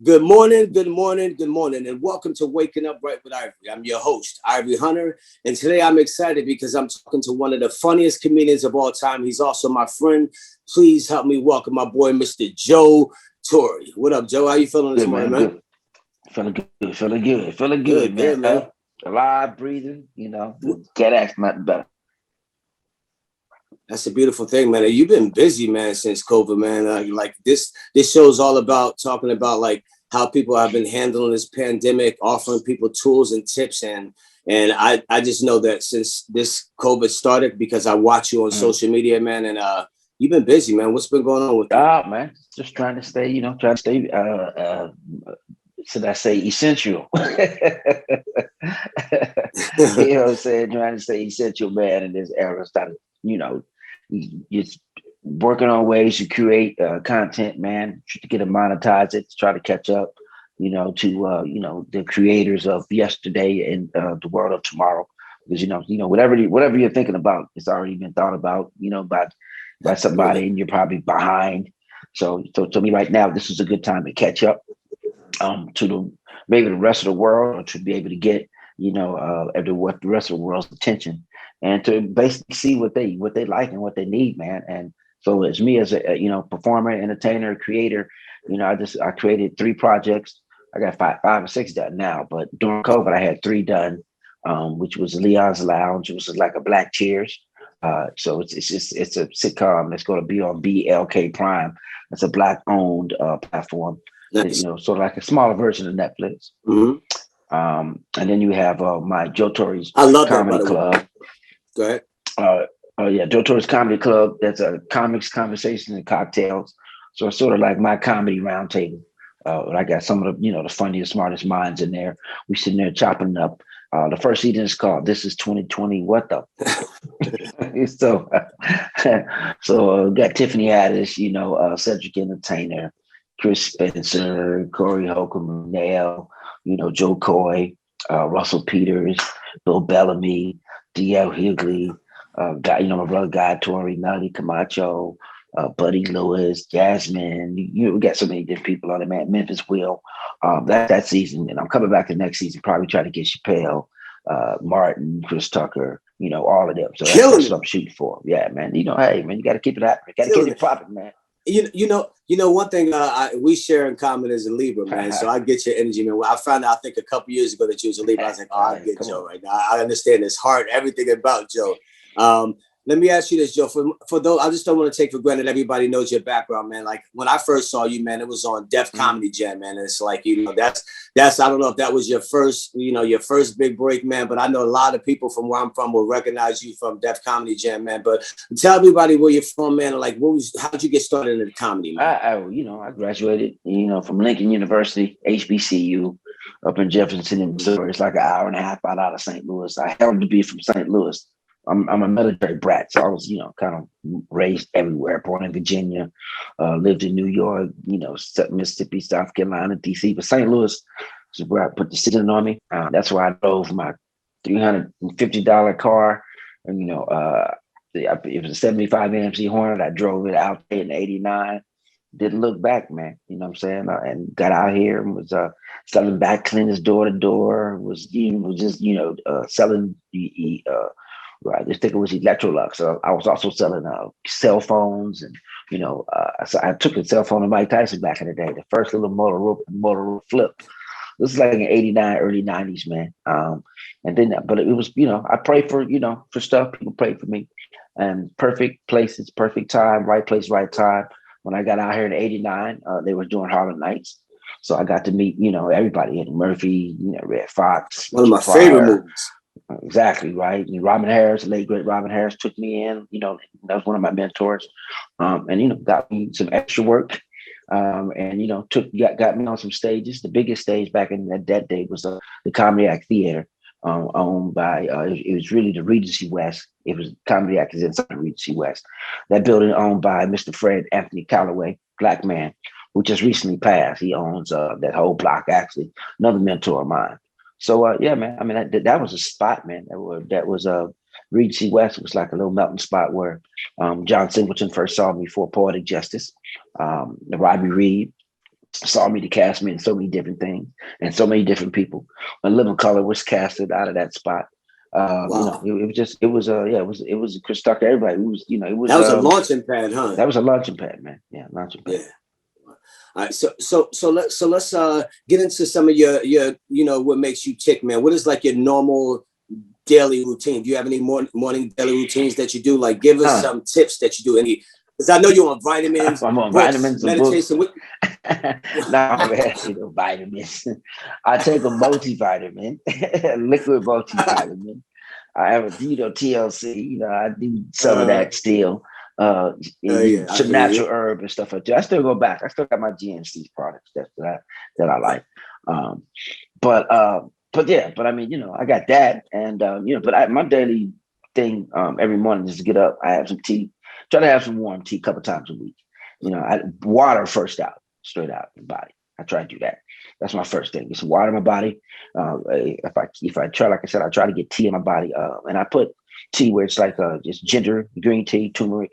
Good morning, good morning, good morning, and welcome to Waking Up Right with Ivory. I'm your host, Ivory Hunter, and today I'm excited because I'm talking to one of the funniest comedians of all time. He's also my friend. Please help me welcome my boy, Mr. Joe Torry. What up, Joe? How you feeling this Good morning, man, man? good. Feeling good, Good, man. good, man. Up, alive, breathing. Can't ask nothing better. That's a beautiful thing, man. You've been busy, man, since COVID, man. Like this show's all about talking about like how people have been handling this pandemic, offering people tools and tips, and I just know that since this COVID started, because I watch you on Mm. social media, man, and you've been busy, man. What's been going on with you? Man, just trying to stay. Trying to stay. Should I say essential? What I'm saying? Trying to stay essential, man. In this era, started. Just working on ways to create content, man. To get to monetize it, to try to catch up. To the creators of yesterday and the world of tomorrow. Because whatever you're thinking about, it's already been thought about. By somebody, Absolutely. and you're probably behind. So to me, right now, this is a good time to catch up to the maybe the rest of the world, or to be able to get what the rest of the world's attention, and to basically see what they like and what they need, man. And so as me as a performer, entertainer, creator, I created 3 projects. I got five or six done now, but during COVID I had 3 done, which was Leon's Lounge. It was like a Black Cheers. So it's a sitcom that's going to be on BLK Prime. It's a black owned platform. Nice. Sort of like a smaller version of Netflix. Hmm. And then you have my Joe Torre's I love that, by Comedy the way. Club. Go ahead. Uh, yeah, Joe Torre's Comedy Club. That's a comics, conversations, and cocktails. So it's sort of like my comedy roundtable. I got some of the funniest, smartest minds in there. We sitting there chopping up. The first season is called "This Is 2020." What the? so, got Tiffany Haddish, Cedric Entertainer, Chris Spencer, Corey Holcomb, Nail, Joe Coy, Russell Peters, Bill Bellamy, D.L. Hughley, my brother Guy Torrey, Melody Camacho, Buddy Lewis, Jasmine. We got so many different people on it, man. Memphis Will. That season, and I'm coming back the next season. Probably try to get Chappelle, Martin, Chris Tucker. All of them. So that's Killing what it. I'm shooting for. Yeah, man. Hey, man, you got to keep it happening. Got to keep Killing it it. popping, man. You know, one thing we share in common is a Libra, man. So I get your energy, man. Well, I found out, I think, a couple years ago that you was a Libra. I was like, oh, I get Come Joe on. right now. I understand his heart, everything about Joe. Um, Let me ask you this, Joe. For those, I just don't want to take for granted everybody knows your background, man. Like when I first saw you, man, it was on Def Mhm. Comedy Jam, man. And it's like, that's I don't know if that was your first big break, man. But I know a lot of people from where I'm from will recognize you from Def Comedy Jam, man. But tell everybody where you're from, man. Like, how'd you get started in the comedy, man? I graduated, from Lincoln University, HBCU, up in Jefferson, Missouri. It's like an hour and a half out of St. Louis. I happened to be from St. Louis. I'm a military brat, so I was, kind of raised everywhere. Born in Virginia, lived in New York, Mississippi, South Carolina, DC. But St. Louis is where I put the ceiling on me. That's where I drove my $350 car, and it was a 75 AMC Hornet. I drove it out there in '89. Didn't look back, man. You know what I'm saying? And got out here and was selling back cleaners door to door. Was just selling the right. This ticket was Electrolux. So I was also selling cell phones, and so I took a cell phone to Mike Tyson back in the day. The first little Motorola flip. This is like in '89, early '90s, man. And then, but it was, I pray for, for stuff. People pray for me, and perfect places, perfect time, right place, right time. When I got out here in '89, they were doing Harlem Nights, so I got to meet, everybody. Eddie Murphy, Red Fox, One of Richard my favorite Pryor. movies. Exactly right. And Robin Harris, the late great Robin Harris, took me in. That was one of my mentors, and got me some extra work, and got me on some stages. The biggest stage back in that day was the Comedy Act Theater, owned by it was really the Regency West. It was Comedy Act is inside the Regency West. That building owned by Mr. Fred Anthony Calloway, black man, who just recently passed. He owns that whole block. Actually, another mentor of mine. So yeah, man. I mean, that was a spot, man. That was Regency West was like a little melting spot where John Singleton first saw me for Poetic Justice. Robbie Reed, saw me to cast me in so many different things and so many different people. A Living Color was casted out of that spot. Wow. It was Chris Tucker. Everybody, it was, it was, That was a launching pad, huh? that was a launching pad, man. Yeah, launching pad. Yeah. All right. So let's get into some of your what makes you tick, man. What is like your normal daily routine? Do you have any morning daily routines that you do? Like, give us some tips that you do. Any, because I know you're on vitamins, I'm on books, vitamins and meditation. books. No, man, vitamins. I take a multivitamin, liquid multivitamin. I have a TLC. I do some of that still. Yeah, I Some hear natural you. herb and stuff like that. I still go back. I still got my GNC products that I like. But I mean, I got that, and but my daily thing every morning is to get up. I have some tea. Try to have some warm tea a couple times a week. I water first out, straight out the body. I try to do that. That's my first thing. Get some water in my body. If I try, like I said, I try to get tea in my body. And I put tea where it's like just ginger, green tea, turmeric.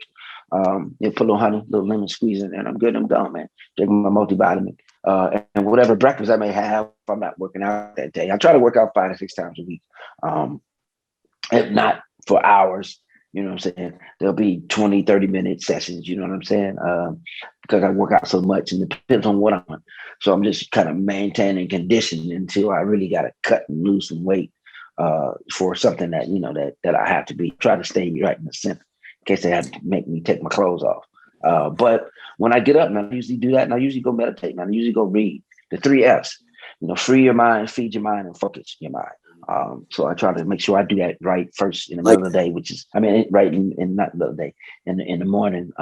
Put a little honey, a little lemon squeeze in there, and I'm good. I'm gone, man. Take my multivitamin. And whatever breakfast I may have, if I'm not working out that day, I try to work out 5 to 6 times a week. If not for hours, you know what I'm saying? There'll be 20, 30-minute sessions, you know what I'm saying? Because I work out so much and it depends on what I'm on. So I'm just kind of maintaining conditioning until I really got to cut and lose some weight for something that, that I have to be, try to stay right in the center in case they have to make me take my clothes off. But when I get up, man, I usually do that, and I usually go meditate, man. I usually go read the 3 F's, free your mind, feed your mind, and focus your mind. So I try to make sure I do that right first in the middle of the day, which is, right in not the middle of the day, in the morning,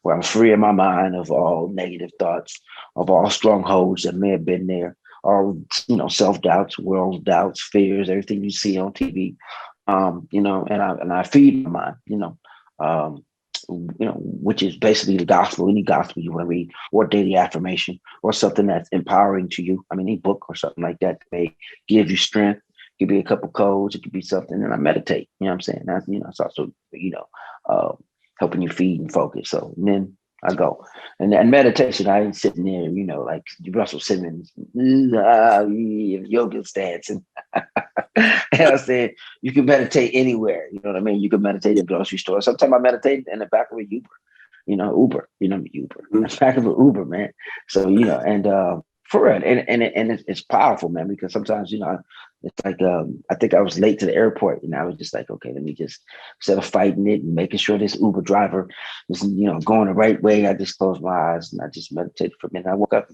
where I'm free in my mind of all negative thoughts, of all strongholds that may have been there, all, self-doubts, world doubts, fears, everything you see on TV, and I feed my mind, which is basically the gospel, any gospel you want to read, or daily affirmation, or something that's empowering to you. Any book or something like that may give you strength. It could be a couple codes. It could be something, and I meditate. You know what I'm saying? That's, it's also, helping you feed and focus. So and then I go. And meditation, I ain't sitting there, like Russell Simmons, yoga stance. And I said, you can meditate anywhere. You know what I mean? You can meditate in the grocery store. Sometimes I meditate in the back of a Uber, Uber, Uber, in the back of an Uber, man. So, and for real. And it's powerful, man, because sometimes, it's like, I think I was late to the airport, and I was just like, okay, let me just, instead of fighting it and making sure this Uber driver is, going the right way, I just closed my eyes and I just meditated for a minute. I woke up,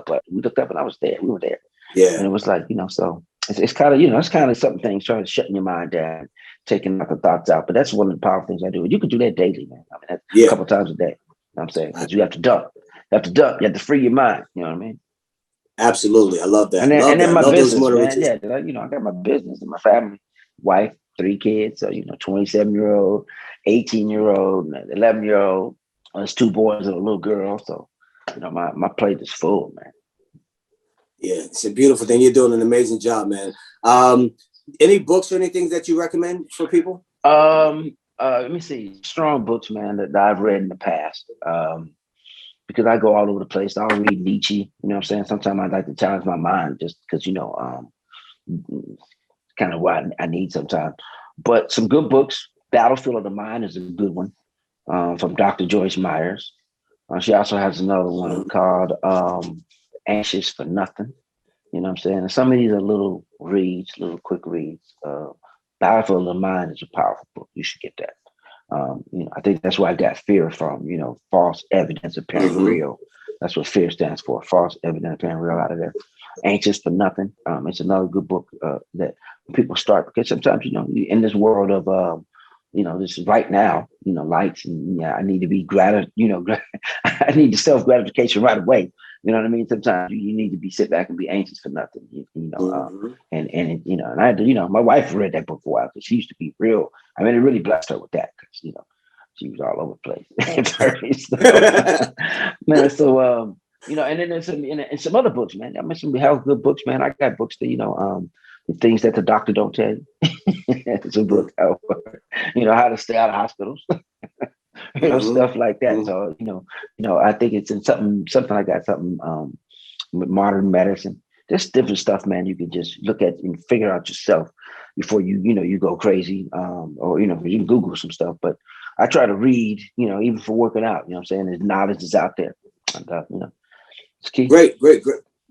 but we looked up and I was there. We were there. Yeah. And it was like, so it's kind of, it's kind of something things, trying to shutting your mind down, taking out the thoughts out. But that's one of the powerful things I do. You can do that daily, man. That's a couple times a day. You know what I'm saying? Because you have to dump. You have to free your mind. You know what I mean? Absolutely. I love that. And then my love business, man. Yeah, I got my business and my family, wife, 3 kids. So, 27-year-old, 18-year-old, 11-year-old. There's 2 boys and a little girl. So, my plate is full, man. Yeah, it's a beautiful thing. You're doing an amazing job, man. Any books or anything that you recommend for people? Let me see. Strong books, man, that I've read in the past. Because I go all over the place. I'll read Nietzsche. You know what I'm saying? Sometimes I like to challenge my mind just because, kind of what I need sometimes. But some good books. Battlefield of the Mind is a good one from Dr. Joyce Myers. She also has another one called Anxious for Nothing. You know what I'm saying? And some of these are little quick reads. Battlefield of the Mind is a powerful book. You should get that. I think that's where I got fear from, false evidence appearing real. That's what fear stands for, false evidence appearing real out of there. Anxious for Nothing. It's another good book that people start, because sometimes, in this world of, this right now, lights, and I need to be I need the self-gratification right away. You know what I mean? Sometimes you need to sit back and be anxious for nothing, and I had to, my wife read that book for a while because she used to be real. It really blessed her with that because, she was all over the place. Man, so, and then there's some other books, man. I mean, some health good books, man. I got books that, the things that the doctor don't tell you. It's a book, how to stay out of hospitals. stuff like that. Mm-hmm. So, I think it's in something like that, something with modern medicine. There's different stuff, man. You can just look at and figure out yourself before you go crazy. Or, you can Google some stuff. But I try to read, even for working out, you know what I'm saying? There's knowledge is out there. And, it's key. Great.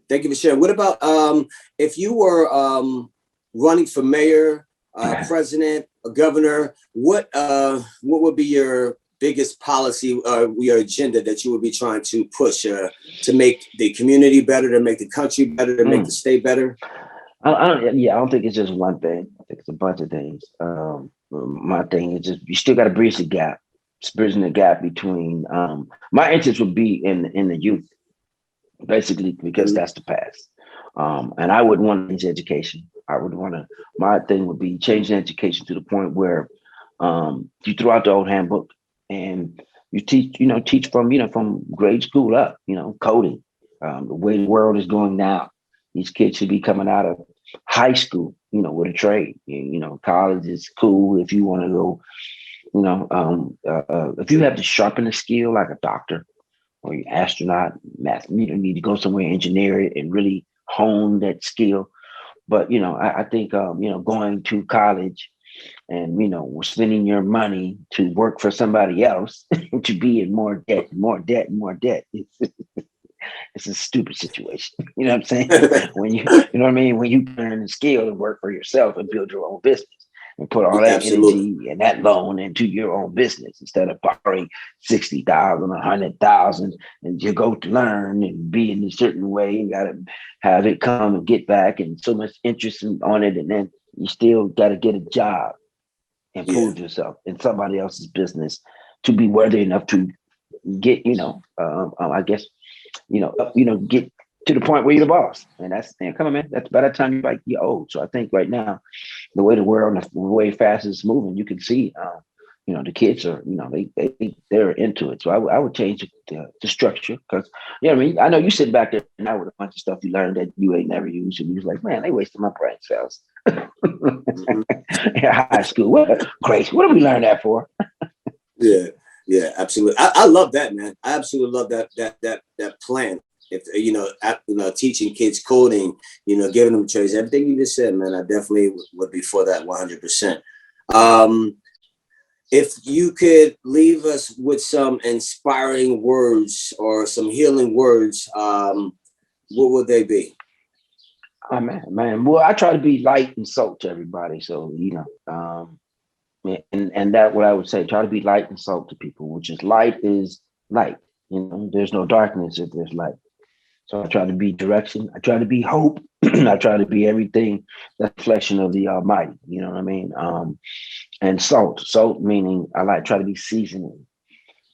Thank you for sharing. What about if you were running for mayor, president, or governor? What would be your biggest policy or your agenda that you would be trying to push to make the community better, to make the country better, to make the state better? I don't think it's just one thing. I think it's a bunch of things. My thing is just you still got to bridge the gap. It's bridging the gap between my interest would be in the youth, basically, because that's the past. And I wouldn't want to change education. My thing would be changing education to the point where you throw out the old handbook and you teach from grade school up, coding, the way the world is going now. These kids should be coming out of high school, with a trade. College is cool if you want to go, if you have to sharpen a skill like a doctor or an astronaut, math, you need to go somewhere, engineer it, and really hone that skill. But, I think, going to college and, spending your money to work for somebody else to be in more debt. It's a stupid situation. You know what I'm saying? When you know what I mean? When you learn the skill and work for yourself and build your own business and put all that energy and that loan into your own business instead of borrowing 60,000, 100,000, and you go to learn and be in a certain way and got to have it come and get back and so much interest on it. And then you still got to get a job and prove yourself in somebody else's business to be worthy enough to get, I guess, get to the point where you're the boss. And come on, man. That's by the time you're old. So I think right now, the way the world, the way fast it's moving, you can see, the kids are, they're into it. So I would change the structure because, I know you sit back there now with a bunch of stuff you learned that you ain't never used. And you're like, man, they wasted my brain cells. High school. What crazy. What did we learn that for? Yeah, absolutely. I love that, man. I absolutely love that plan. If teaching kids coding, giving them trades, everything you just said, man, I definitely would be for that 100%. If you could leave us with some inspiring words or some healing words, what would they be? Oh, man. Well, I try to be light and salt to everybody. So, and that what I would say, try to be light and salt to people, which is light is light. There's no darkness if there's light. So I try to be direction. I try to be hope. I try to be everything that's reflection of the Almighty. You know what I mean? And salt meaning I try to be seasoning.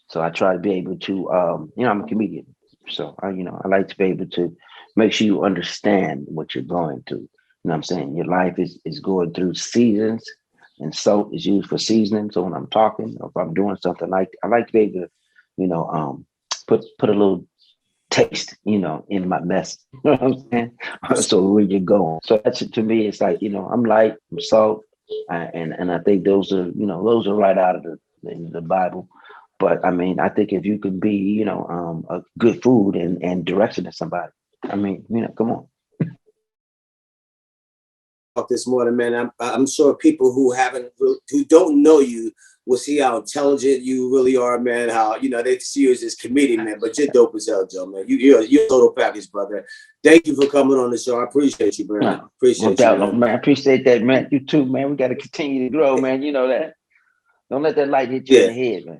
So I try to be able to, I'm a comedian. So I like to be able to make sure you understand what you're going through. You know what I'm saying? Your life is going through seasons. And salt is used for seasoning. So when I'm talking, or if I'm doing something, I like to be able to, put a little taste, in my mess. You know what I'm saying? So where you're going. So that's to me, it's like, I'm light, I'm salt, and I think those are right out of the Bible. But I mean, I think if you can be, a good food and direction to somebody, I mean, come on. This morning, man. I'm sure people who don't know you will see how intelligent you really are, man. How they see you as this comedian, man. But you're dope as hell, Joe, man. You're a total package, brother. Thank you for coming on the show. I appreciate you, man. Appreciate you, man. I appreciate that, man. You too, man. We got to continue to grow, man. You know that. Don't let that light hit you in the head, man.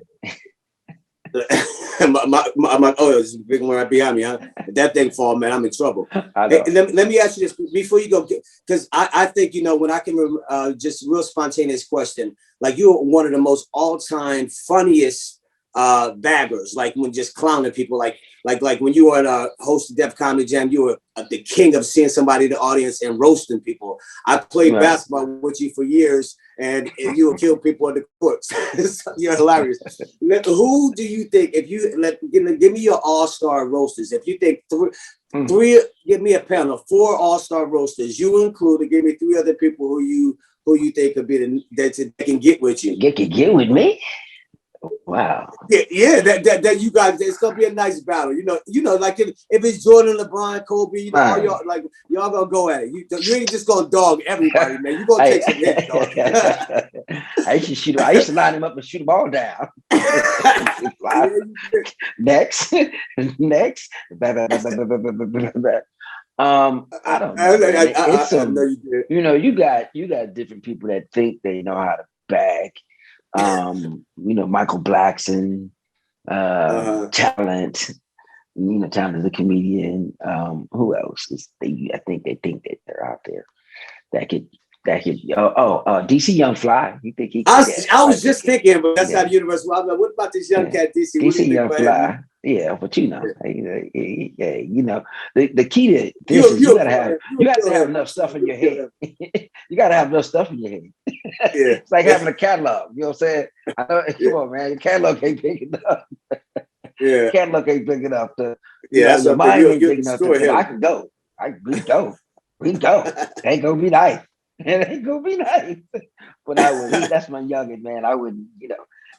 It's a big one right behind me, huh? If that thing fall, man, I'm in trouble. Hey, let me ask you this before you go, because I think when I can just real spontaneous question, like you're one of the most all-time funniest baggers, like when just clowning people, like when you were a host of Def Comedy Jam, you were the king of seeing somebody in the audience and roasting people. I played basketball with you for years, and you would kill people in the courts. You're hilarious. Who do you think, if you give me your all-star roasters, if you think three, give me a panel of 4 all-star roasters, you included, give me 3 other people who you think could be that can get with you. Get with me? Wow. Yeah, that you guys, it's gonna be a nice battle. Like if it's Jordan, LeBron, Kobe, all y'all like y'all gonna go at it. You ain't just gonna dog everybody, man. You gonna take some hits, dog. I used to line him up and shoot them all down. Next. I don't know. I know you did. You got different people that think they know how to bag. Michael Blackson, Talent. Talent is a comedian. Who else I think they think that they're out there that could. DC Young Fly. You think he? I was just thinking, but that's not universal. I'm like, what about this young cat, DC? DC Young Fly. Yeah, but the key to this is you gotta have enough stuff in your head. You gotta have enough stuff in your head. It's like having a catalog. You know what I'm saying? Come on, man. Your catalog ain't big enough. Catalog ain't big enough to. That's your mind ain't big enough to. I can go. We go. Ain't gonna be nice. It ain't gonna be nice. But I would. That's my youngin', man. I wouldn't.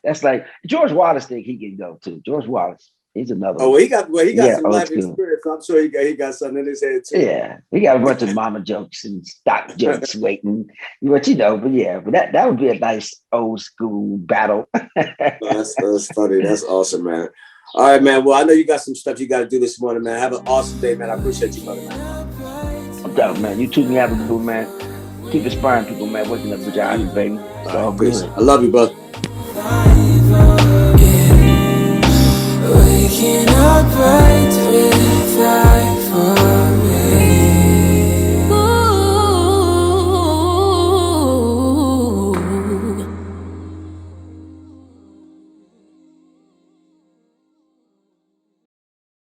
That's like George Wallace think he can go too. George Wallace. He's another. Oh, well, he got some life experience. So I'm sure he got something in his head too. Yeah, he got a bunch of mama jokes and stock jokes waiting. But that would be a nice old school battle. That's funny. That's awesome, man. All right, man. Well, I know you got some stuff you got to do this morning, man. Have an awesome day, man. I appreciate you, brother, man. No doubt, man. You too, me have a good man. Keep inspiring people, man. Waking up with your eyes, baby. It's all good. I love you, brother. Waking up right